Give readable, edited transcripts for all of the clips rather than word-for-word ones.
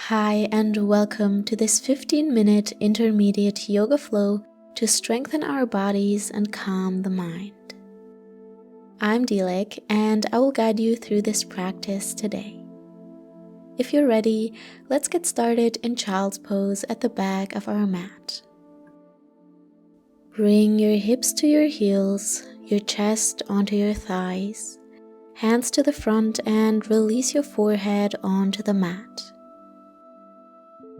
Hi, and welcome to this 15-minute intermediate yoga flow to strengthen our bodies and calm the mind. I'm Dilek, and I will guide you through this practice today. If you're ready, let's get started in child's pose at the back of our mat. Bring your hips to your heels, your chest onto your thighs, hands to the front, and release your forehead onto the mat.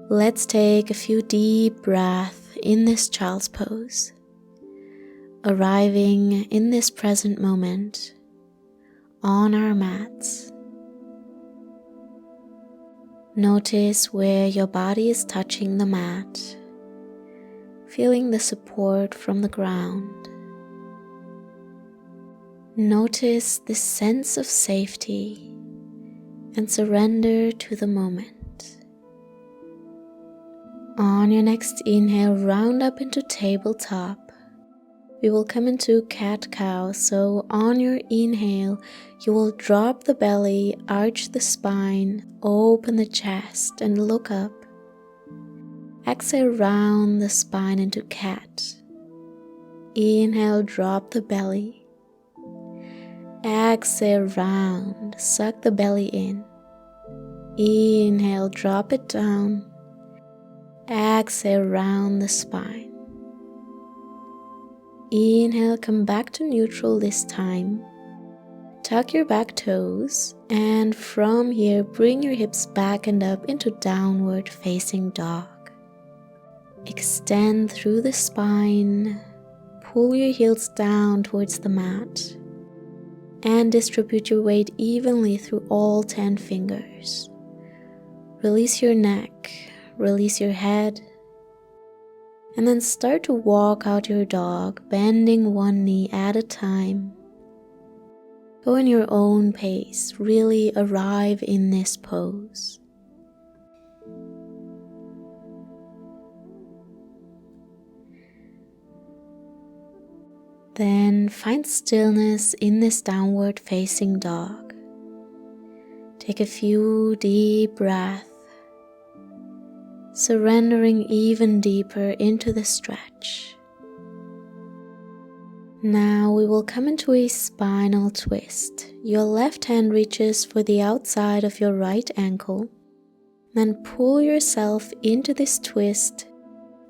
Let's take a few deep breaths in this child's pose, arriving in this present moment on our mats. Notice where your body is touching the mat, feeling the support from the ground. Notice this sense of safety and surrender to the moment. On your next inhale, round up into tabletop. We will come into cat-cow, so on your inhale, you will drop the belly, arch the spine, open the chest, and look up. Exhale, round the spine into cat. Inhale, drop the belly. Exhale, round, suck the belly in. Inhale, drop it down. Exhale, round the spine. Inhale, come back to neutral this time. Tuck your back toes, and from here, bring your hips back and up into downward facing dog. Extend through the spine, pull your heels down towards the mat, and distribute your weight evenly through all 10 fingers. Release your neck. Release your head, and then start to walk out your dog, bending one knee at a time. Go in your own pace, really arrive in this pose. Then find stillness in this downward facing dog. Take a few deep breaths, surrendering even deeper into the stretch. Now we will come into a spinal twist. Your left hand reaches for the outside of your right ankle. Then pull yourself into this twist,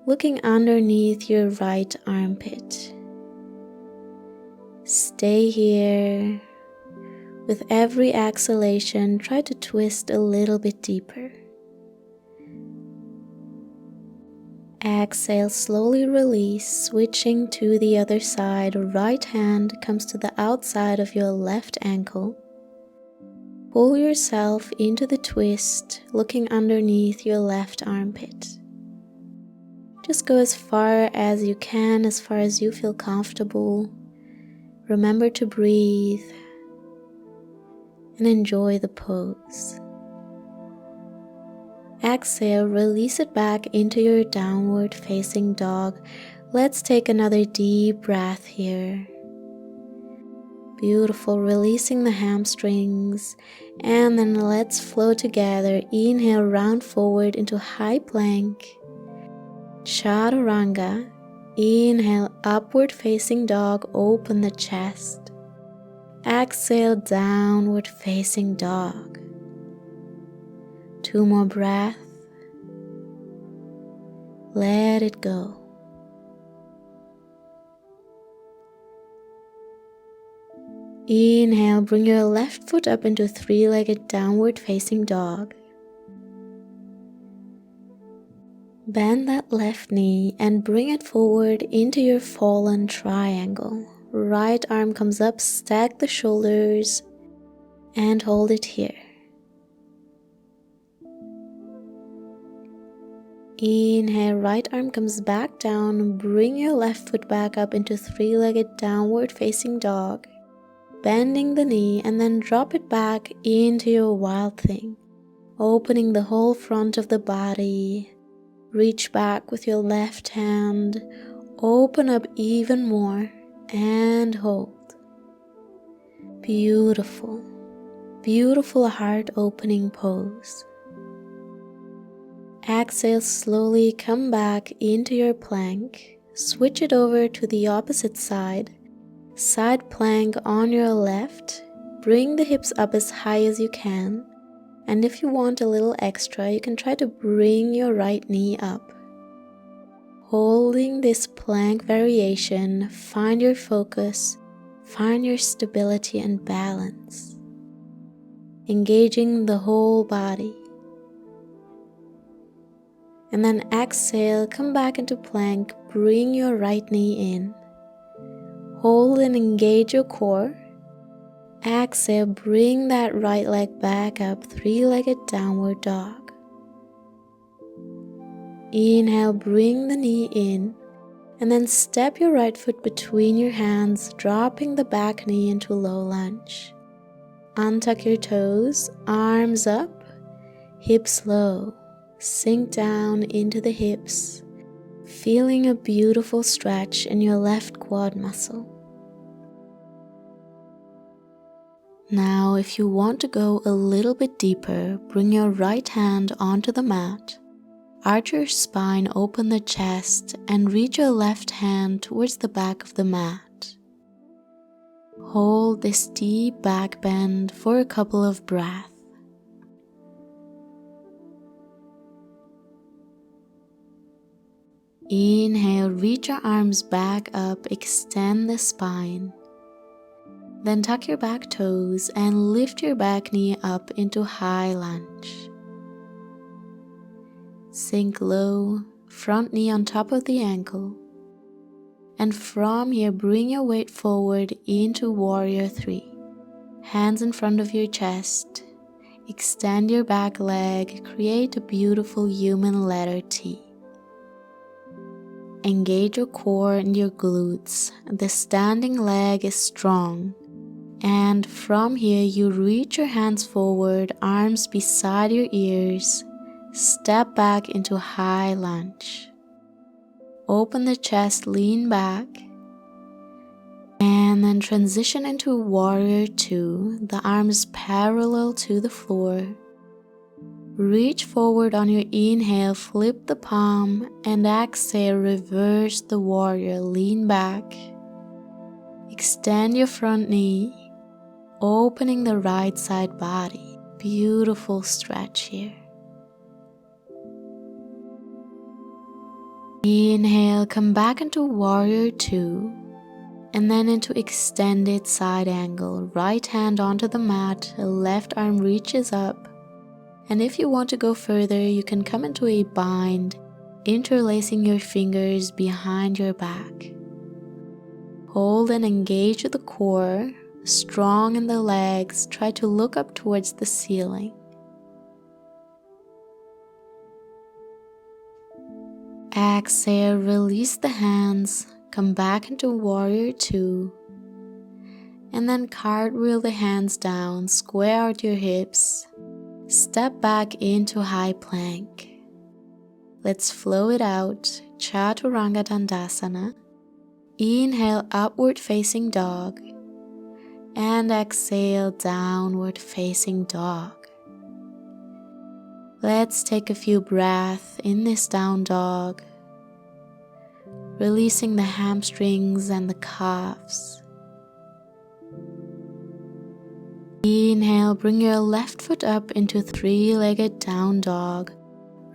looking underneath your right armpit. Stay here. With every exhalation, try to twist a little bit deeper. Exhale, slowly release, switching to the other side. Right hand comes to the outside of your left ankle. Pull yourself into the twist, looking underneath your left armpit. Just go as far as you can, as far as you feel comfortable. Remember to breathe and enjoy the pose. Exhale, release it back into your downward facing dog. Let's take another deep breath here. Beautiful, releasing the hamstrings, and then let's flow together. Inhale, round forward into high plank. Chaturanga. Inhale, upward facing dog, open the chest. Exhale, downward facing dog. 2 more breaths. Let it go. Inhale, bring your left foot up into 3-legged downward facing dog. Bend that left knee and bring it forward into your fallen triangle. Right arm comes up, stack the shoulders, and hold it here. Inhale, right arm comes back down, bring your left foot back up into 3-legged downward facing dog, bending the knee, and then drop it back into your wild thing, opening the whole front of the body. Reach back with your left hand, open up even more, and hold. Beautiful, beautiful heart opening pose. Exhale, slowly come back into your plank. Switch it over to the opposite side. Side plank on your left. Bring the hips up as high as you can. And if you want a little extra, you can try to bring your right knee up. Holding this plank variation, find your focus, find your stability and balance. Engaging the whole body. And then exhale, come back into plank, bring your right knee in. Hold and engage your core. Exhale, bring that right leg back up, three-legged downward dog. Inhale, bring the knee in, and then step your right foot between your hands, dropping the back knee into low lunge. Untuck your toes, arms up, hips low. Sink down into the hips, feeling a beautiful stretch in your left quad muscle. Now, if you want to go a little bit deeper, bring your right hand onto the mat, arch your spine, open the chest, and reach your left hand towards the back of the mat. Hold this deep back bend for a couple of breaths. Inhale, reach your arms back up, extend the spine. Then tuck your back toes and lift your back knee up into high lunge. Sink low, front knee on top of the ankle. And from here, bring your weight forward into warrior 3. Hands in front of your chest. Extend your back leg, create a beautiful human letter T. Engage your core and your glutes. The standing leg is strong. And from here, you reach your hands forward, arms beside your ears. Step back into high lunge. Open the chest, lean back. And then transition into warrior 2. The arms parallel to the floor. Reach forward on your inhale, flip the palm, and exhale, reverse the warrior, lean back. Extend your front knee, opening the right side body. Beautiful stretch here. Inhale, come back into warrior 2, and then into extended side angle. Right hand onto the mat, left arm reaches up. And if you want to go further, you can come into a bind, interlacing your fingers behind your back. Hold and engage the core, strong in the legs, try to look up towards the ceiling. Exhale, release the hands, come back into warrior 2, and then cartwheel the hands down, square out your hips. Step back into high plank. Let's flow it out, Chaturanga Dandasana. Inhale, upward facing dog. And exhale, downward facing dog. Let's take a few breaths in this down dog. Releasing the hamstrings and the calves. Inhale, bring your left foot up into three-legged down dog,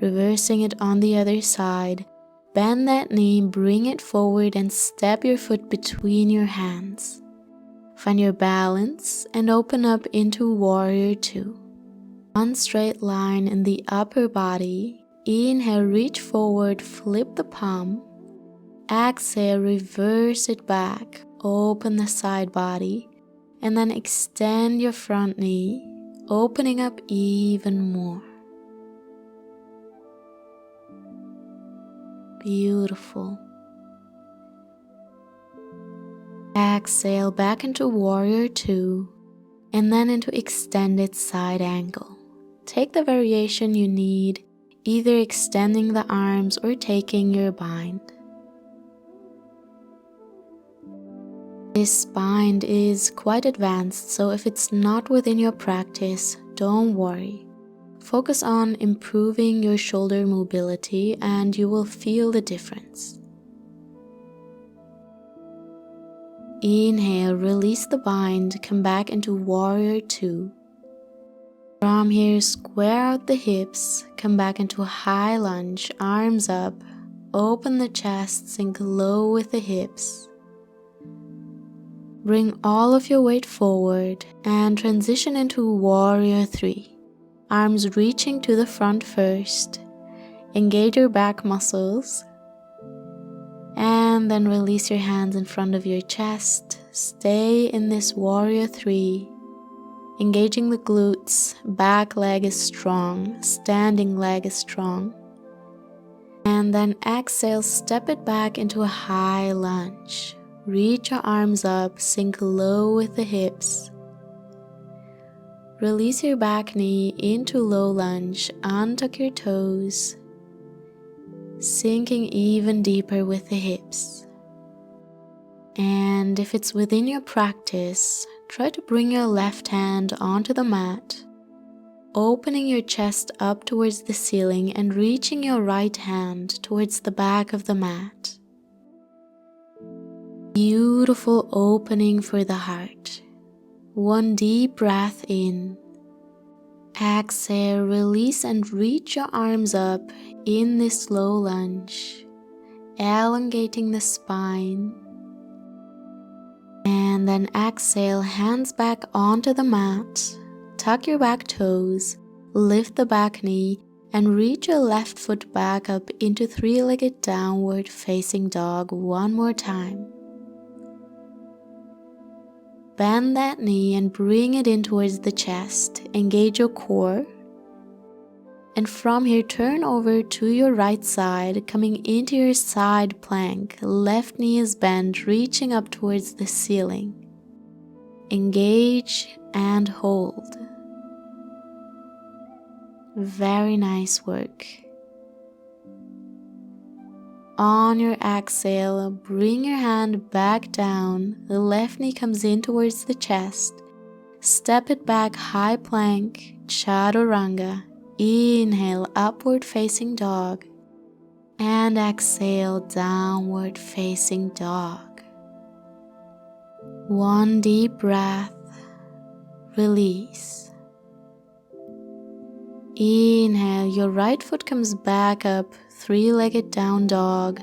reversing it on the other side. Bend that knee, bring it forward and step your foot between your hands. Find your balance and open up into warrior 2. One straight line in the upper body. Inhale, reach forward, flip the palm. Exhale, reverse it back, open the side body. And then extend your front knee, opening up even more. Beautiful. Exhale back into warrior 2, and then into extended side angle. Take the variation you need, either extending the arms or taking your bind. This bind is quite advanced, so if it's not within your practice, don't worry. Focus on improving your shoulder mobility and you will feel the difference. Inhale, release the bind, come back into warrior 2. From here, square out the hips, come back into a high lunge, arms up, open the chest, sink low with the hips. Bring all of your weight forward and transition into warrior 3. Arms reaching to the front first. Engage your back muscles. And then release your hands in front of your chest. Stay in this warrior 3. Engaging the glutes, back leg is strong, standing leg is strong. And then exhale, step it back into a high lunge. Reach your arms up, sink low with the hips. Release your back knee into low lunge, untuck your toes, sinking even deeper with the hips. And if it's within your practice, try to bring your left hand onto the mat, opening your chest up towards the ceiling and reaching your right hand towards the back of the mat. Beautiful opening for the heart. One deep breath in. Exhale, release and reach your arms up in this slow lunge, elongating the spine. And then exhale, hands back onto the mat. Tuck your back toes, lift the back knee, and reach your left foot back up into three-legged downward facing dog one more time. Bend that knee and bring it in towards the chest. Engage your core. And from here, turn over to your right side, coming into your side plank. Left knee is bent, reaching up towards the ceiling. Engage and hold. Very nice work. On your exhale, bring your hand back down. The left knee comes in towards the chest. Step it back, high plank, chaturanga. Inhale, upward facing dog. And exhale, downward facing dog. One deep breath. Release. Inhale, your right foot comes back up, three-legged down dog.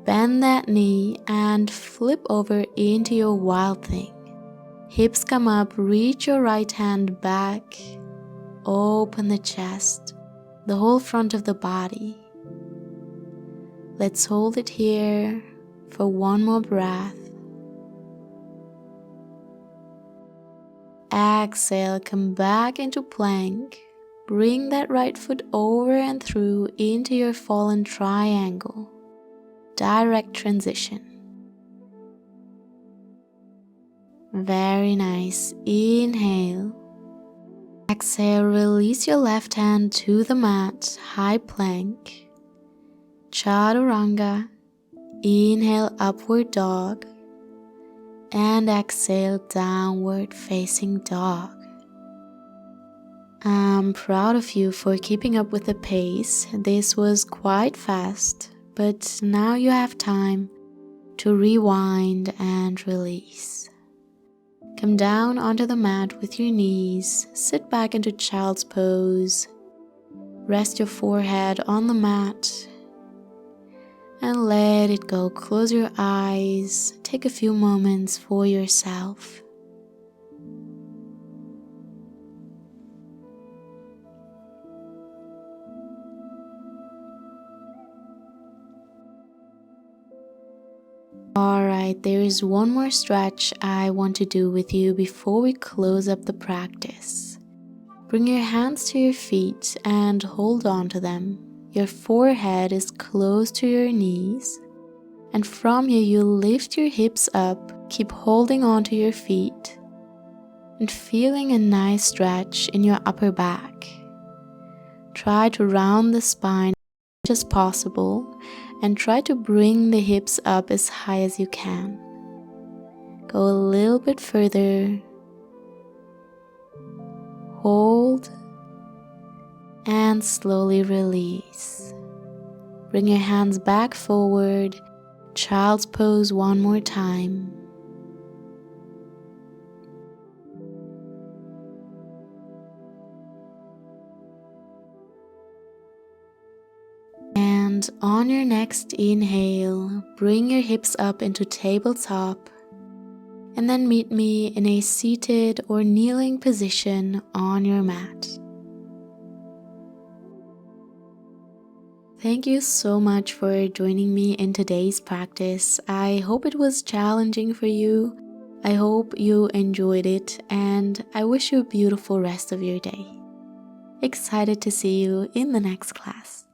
Bend that knee and flip over into your wild thing. Hips come up, reach your right hand back. Open the chest, the whole front of the body. Let's hold it here for one more breath. Exhale, come back into plank. Bring that right foot over and through into your fallen triangle. Direct transition. Very nice. Inhale. Exhale, release your left hand to the mat, high plank. Chaturanga. Inhale, upward dog. And exhale, downward facing dog. I'm proud of you for keeping up with the pace. This was quite fast, but now you have time to rewind and release. Come down onto the mat with your knees, sit back into child's pose, rest your forehead on the mat, and let it go. Close your eyes, take a few moments for yourself. Alright, there is one more stretch I want to do with you before we close up the practice. Bring your hands to your feet and hold on to them. Your forehead is close to your knees. And from here you lift your hips up, keep holding on to your feet and feeling a nice stretch in your upper back. Try to round the spine as much as possible. And try to bring the hips up as high as you can. Go a little bit further. Hold. and slowly release. Bring your hands back forward, child's pose one more time. And on your next inhale, bring your hips up into tabletop and then meet me in a seated or kneeling position on your mat. Thank you so much for joining me in today's practice. I hope it was challenging for you. I hope you enjoyed it, and I wish you a beautiful rest of your day. Excited to see you in the next class.